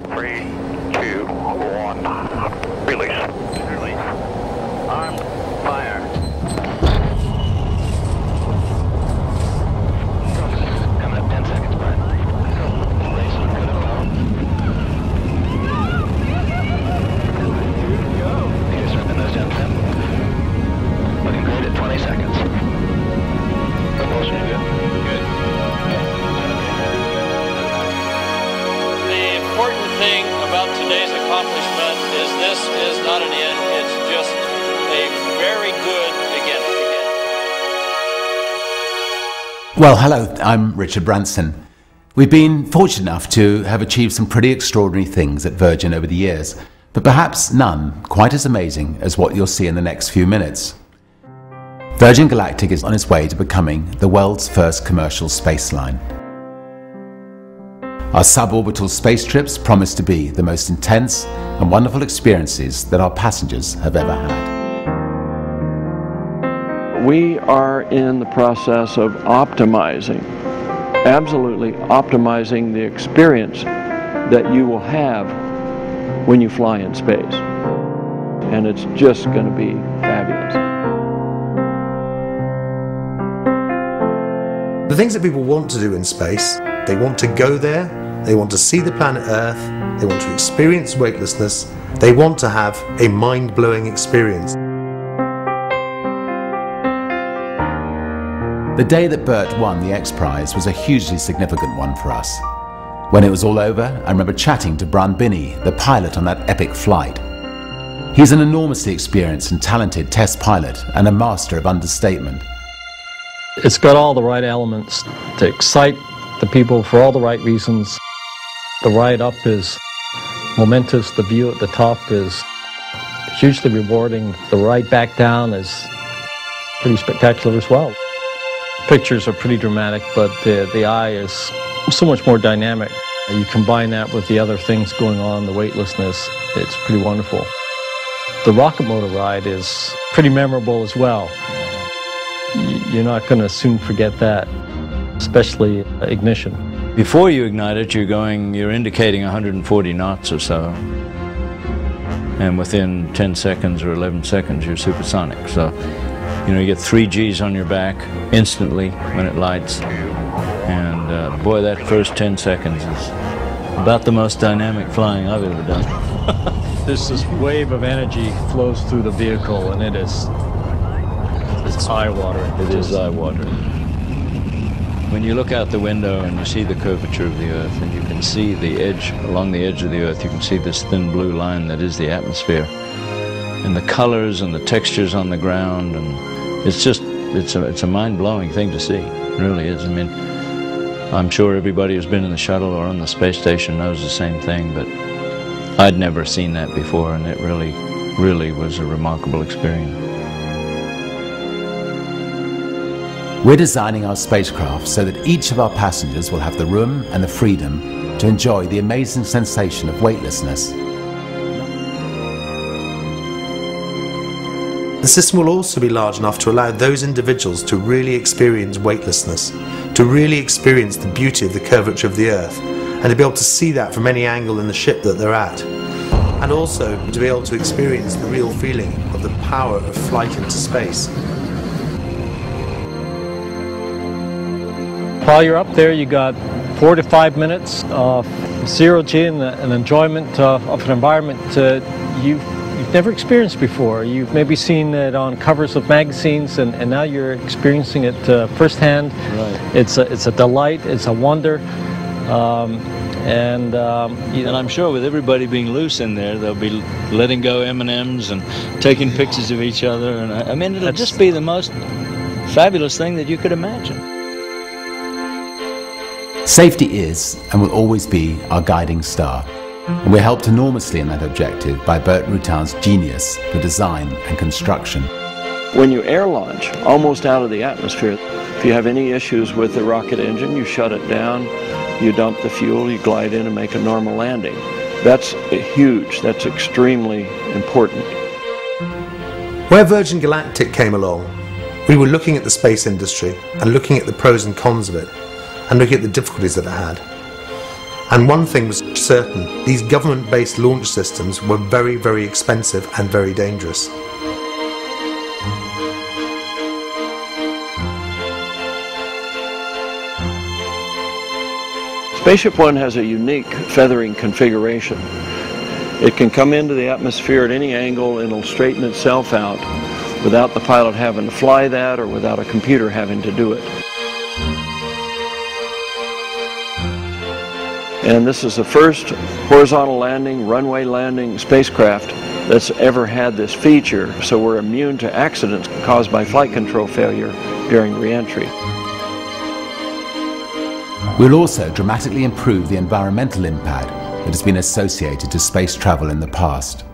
3, 2, 1. Release. Release. Armed. Fire. Coming up 10 seconds, Brian. Race on good about. You're stripping those down 10. Looking great at 20 seconds. Propulsion good. Good. The important thing about today's accomplishment is this is not an end, it's just a very good beginning. Well, hello, I'm Richard Branson. We've been fortunate enough to have achieved some pretty extraordinary things at Virgin over the years, but perhaps none quite as amazing as what you'll see in the next few minutes. Virgin Galactic is on its way to becoming the world's first commercial space line. Our suborbital space trips promise to be the most intense and wonderful experiences that our passengers have ever had. We are in the process of optimizing, absolutely optimizing the experience that you will have when you fly in space. And it's just going to be fabulous. The things that people want to do in space, they want to go there, they want to see the planet Earth, they want to experience weightlessness, they want to have a mind-blowing experience. The day that Bert won the X Prize was a hugely significant one for us. When it was all over, I remember chatting to Brian Binney, the pilot on that epic flight. He's an enormously experienced and talented test pilot and a master of understatement. It's got all the right elements to excite the people for all the right reasons. The ride up is momentous, the view at the top is hugely rewarding, the ride back down is pretty spectacular as well. Pictures are pretty dramatic, but the eye is so much more dynamic. You combine that with the other things going on, the weightlessness, it's pretty wonderful. The rocket motor ride is pretty memorable as well. You're not going to soon forget that, especially ignition. Before you ignite it, you're indicating 140 knots or so. And within 10 seconds or 11 seconds, you're supersonic. So, you get 3 Gs on your back instantly when it lights. And boy, that first 10 seconds is about the most dynamic flying I've ever done. This wave of energy flows through the vehicle, and it's eye-watering. It is eye-watering. When you look out the window and you see the curvature of the Earth, and you can see the edge, along the edge of the Earth, you can see this thin blue line that is the atmosphere. And the colors and the textures on the ground, and it's a mind-blowing thing to see. It really is. I mean, I'm sure everybody who's been in the shuttle or on the space station knows the same thing, but I'd never seen that before, and it really was a remarkable experience. We're designing our spacecraft so that each of our passengers will have the room and the freedom to enjoy the amazing sensation of weightlessness. The system will also be large enough to allow those individuals to really experience weightlessness, to really experience the beauty of the curvature of the Earth, and to be able to see that from any angle in the ship that they're at. And also to be able to experience the real feeling of the power of flight into space. While you're up there, you got 4 to 5 minutes of zero G and an enjoyment of an environment you've never experienced before. You've maybe seen it on covers of magazines, and now you're experiencing it firsthand. Right. It's a delight. It's a wonder. And I'm sure with everybody being loose in there, they'll be letting go M&Ms and taking pictures of each other. And I mean, it'll just be the most fabulous thing that you could imagine. Safety is and will always be our guiding star, and we're helped enormously in that objective by Bert Rutan's genius for design and construction. When you air launch, almost out of the atmosphere, if you have any issues with the rocket engine, you shut it down, you dump the fuel, you glide in and make a normal landing. That's huge, that's extremely important. Where Virgin Galactic came along, we were looking at the space industry and looking at the pros and cons of it, and looking at the difficulties that it had. And one thing was certain, these government-based launch systems were very, very expensive and very dangerous. SpaceShipOne has a unique feathering configuration. It can come into the atmosphere at any angle and it'll straighten itself out without the pilot having to fly that or without a computer having to do it. And this is the first horizontal landing, runway landing spacecraft that's ever had this feature, so we're immune to accidents caused by flight control failure during re-entry. We'll also dramatically improve the environmental impact that has been associated to space travel in the past.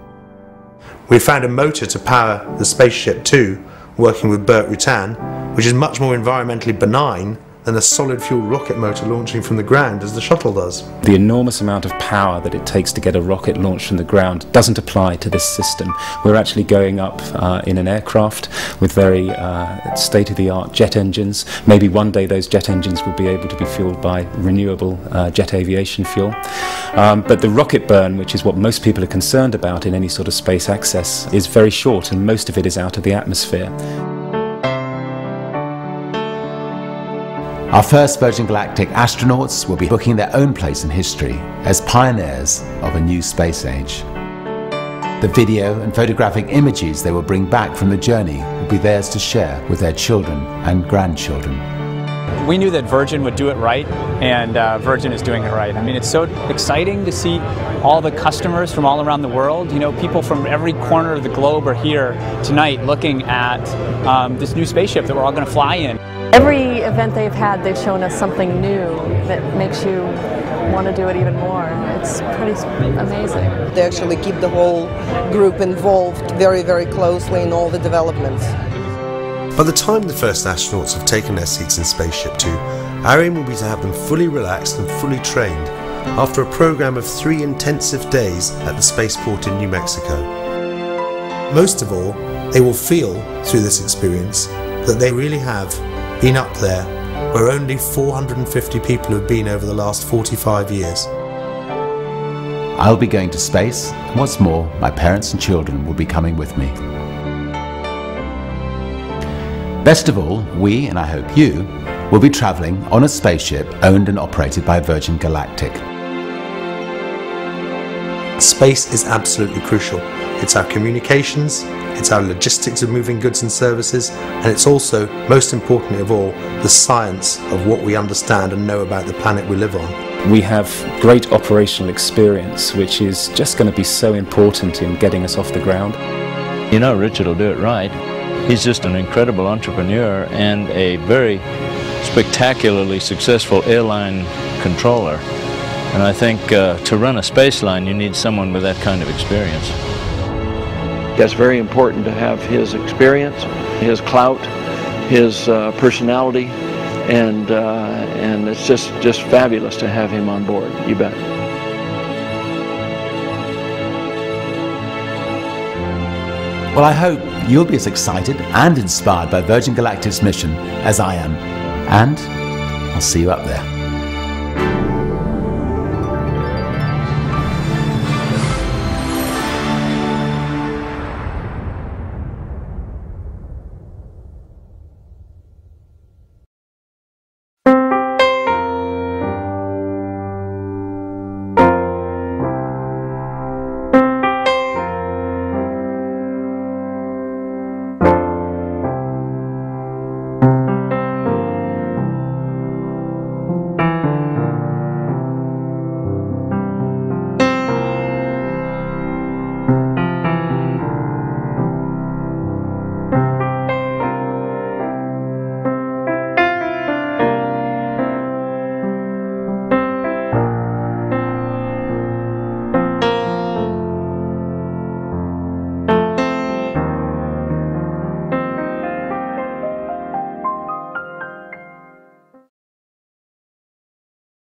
We found a motor to power the Spaceship 2, working with Burt Rutan, which is much more environmentally benign than a solid fuel rocket motor launching from the ground as the shuttle does. The enormous amount of power that it takes to get a rocket launched from the ground doesn't apply to this system. We're actually going up in an aircraft with very state-of-the-art jet engines. Maybe one day those jet engines will be able to be fueled by renewable jet aviation fuel. But the rocket burn, which is what most people are concerned about in any sort of space access, is very short, and most of it is out of the atmosphere. Our first Virgin Galactic astronauts will be booking their own place in history as pioneers of a new space age. The video and photographic images they will bring back from the journey will be theirs to share with their children and grandchildren. We knew that Virgin would do it right, and Virgin is doing it right. I mean, it's so exciting to see all the customers from all around the world. You know, people from every corner of the globe are here tonight looking at this new spaceship that we're all going to fly in. Every event they've had, they've shown us something new that makes you want to do it even more. It's pretty amazing. They actually keep the whole group involved very, very closely in all the developments. By the time the first astronauts have taken their seats in Spaceship 2, our aim will be to have them fully relaxed and fully trained after a program of 3 intensive days at the spaceport in New Mexico. Most of all, they will feel through this experience that they really have been up there where only 450 people have been over the last 45 years. I'll be going to space, and what's more, my parents and children will be coming with me. Best of all, we, and I hope you, will be travelling on a spaceship owned and operated by Virgin Galactic. Space is absolutely crucial. It's our communications, it's our logistics of moving goods and services, and it's also, most importantly of all, the science of what we understand and know about the planet we live on. We have great operational experience, which is just going to be so important in getting us off the ground. You know, Richard will do it right. He's just an incredible entrepreneur and a very spectacularly successful airline controller. And I think to run a space line, you need someone with that kind of experience. It's very important to have his experience, his clout, his personality, and it's just fabulous to have him on board. You bet. Well, I hope you'll be as excited and inspired by Virgin Galactic's mission as I am, and I'll see you up there.